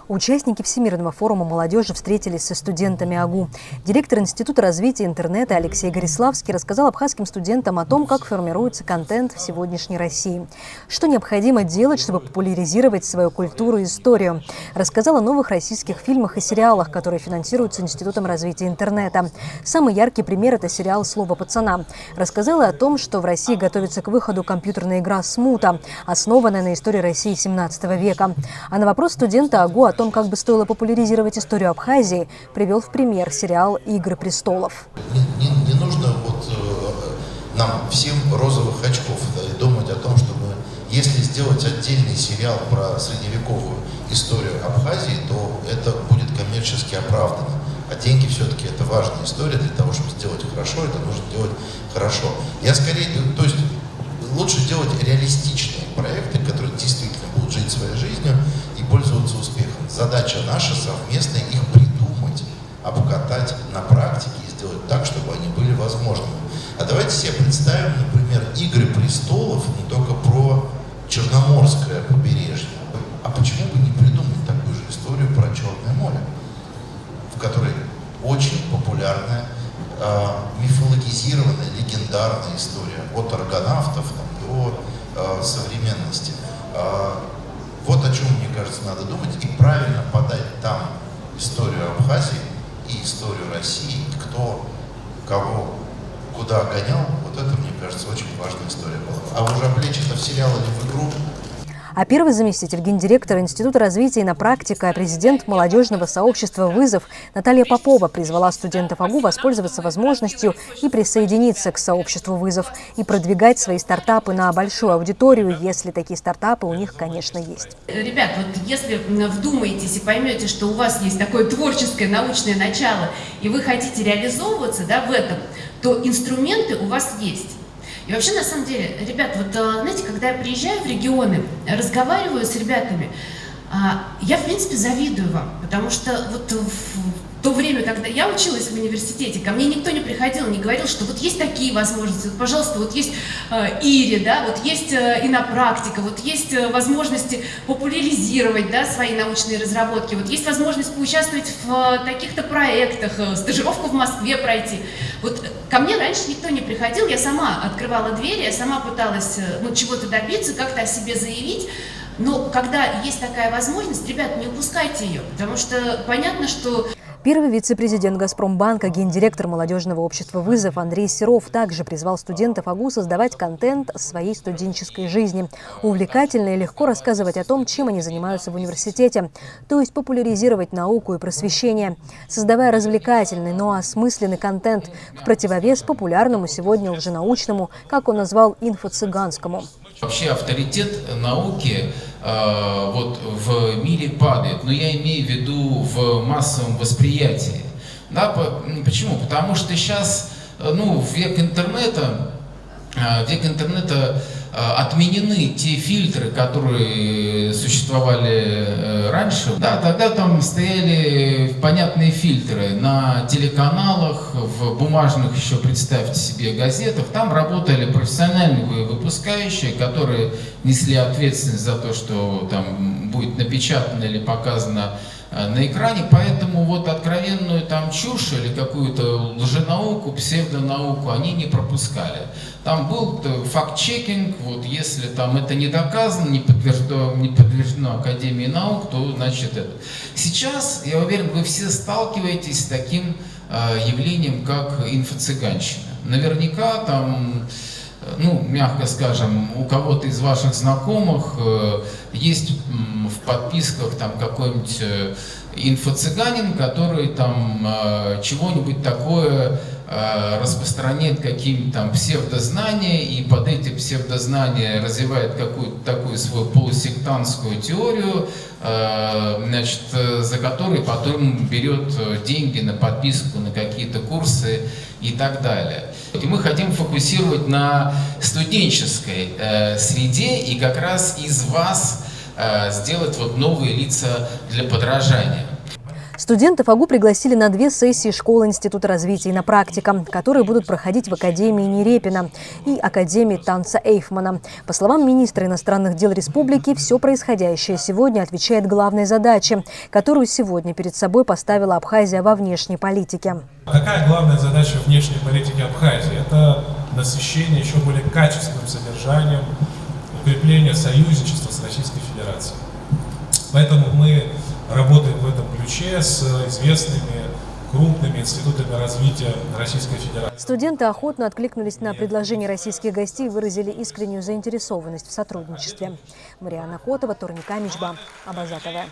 Участники Всемирного форума молодежи встретились со студентами АГУ. Директор Института развития интернета Алексей Гориславский рассказал абхазским студентам о том, как формируется контент в сегодняшней России. Что необходимо делать, чтобы популяризировать свою культуру и историю. Рассказал о новых российских фильмах и сериалах, которые финансируются Институтом развития интернета. Самый яркий пример – это сериал «Слово пацана». Рассказала о том, что в России готовится к выходу компьютерная игра «Смута», основанная на истории России 17 века. А на вопрос студента АГУ о том, как бы стоило популяризировать историю Абхазии, привел в пример сериал «Игры престолов». Не нужно нам всем розовых очков думать о том, чтобы если сделать отдельный сериал про средневековую историю Абхазии, то это будет коммерчески оправдано. А деньги все-таки это важная история. Для того, чтобы сделать хорошо, это нужно делать хорошо. Я скорее, то есть лучше делать реалистичные проекты, которые действительно будут жить своей жизнью и пользоваться успехом. Задача наша совместная их придумать, обкатать на практике и сделать так, чтобы они были возможными. А давайте себе представим, например, «Игры престолов», но только про Черноморское побережье. А почему бы не придумать такую же историю про Черное море, в которой очень популярная, мифологизированная, легендарная история от аргонавтов до современности. Вот о чем, мне кажется, надо думать и правильно подать там историю Абхазии и историю России, кто кого куда гонял. Вот это, мне кажется, очень важная история была. А уже облечь это в сериал или в игру. А первый заместитель гендиректора Института развития и на практика, президент молодежного сообщества «Вызов» Наталья Попова призвала студентов АГУ воспользоваться возможностью и присоединиться к сообществу «Вызов» и продвигать свои стартапы на большую аудиторию, если такие стартапы у них, конечно, есть. Ребят, вот если вдумаетесь и поймете, что у вас есть такое творческое научное начало, и вы хотите реализовываться, да, в этом, то инструменты у вас есть. И вообще, на самом деле, ребят, вот знаете, когда я приезжаю в регионы, разговариваю с ребятами, я, в принципе, завидую вам, потому что вот в то время, когда я училась в университете, ко мне никто не приходил, не говорил, что вот есть такие возможности, вот, пожалуйста, вот есть ИРИ, да, вот есть инопрактика, вот есть возможности популяризировать, да, свои научные разработки, вот есть возможность поучаствовать в таких-то проектах, стажировку в Москве пройти. Вот ко мне раньше никто не приходил, я сама открывала двери, я сама пыталась чего-то добиться, как-то о себе заявить. Но когда есть такая возможность, ребят, не упускайте ее, потому что понятно, что... Первый вице-президент «Газпромбанка», гендиректор молодежного общества «Вызов» Андрей Серов также призвал студентов АГУ создавать контент своей студенческой жизни. Увлекательно и легко рассказывать о том, чем они занимаются в университете, то есть популяризировать науку и просвещение, создавая развлекательный, но осмысленный контент в противовес популярному сегодня лженаучному, как он назвал, инфо-цыганскому. Вообще авторитет науки вот в мире падает, но я имею в виду в массовом восприятии. Да, почему? Потому что сейчас, в век интернета отменены те фильтры, которые существовали раньше. Да, тогда там стояли понятные фильтры на телеканалах, в бумажных еще, представьте себе, газетах. Там работали профессиональные выпускающие, которые несли ответственность за то, что там будет напечатано или показано на экране, поэтому вот откровенную там чушь или какую-то лженауку, псевдонауку они не пропускали. Там был факт-чекинг, вот если там это не доказано, не подтверждено Академией наук, то значит это. Сейчас, я уверен, вы все сталкиваетесь с таким явлением, как инфо-цыганщина. Наверняка там, мягко скажем, у кого-то из ваших знакомых есть в подписках там какой-нибудь инфо-цыганин, который там чего-нибудь такое распространяет, какие-то там псевдознания, и под эти псевдознания развивает какую-то такую свою полусектантскую теорию, за которой потом берет деньги на подписку на какие-то курсы и так далее. И мы хотим фокусировать на студенческой среде и как раз из вас сделать вот новые лица для подражания. Студентов АГУ пригласили на 2 сессии школы Института развития и на практика, которые будут проходить в Академии Нерепина и Академии танца Эйфмана. По словам министра иностранных дел республики, все происходящее сегодня отвечает главной задаче, которую сегодня перед собой поставила Абхазия во внешней политике. Какая главная задача внешней политики Абхазии? Это насыщение еще более качественным содержанием, укрепление союзничества с Российской Федерацией. Поэтому мы работаем в этом ключе с известными крупными институтами развития Российской Федерации. Студенты охотно откликнулись на предложение российских гостей и выразили искреннюю заинтересованность в сотрудничестве. Марианна Котова, Турника Мичба, Абаза ТВ.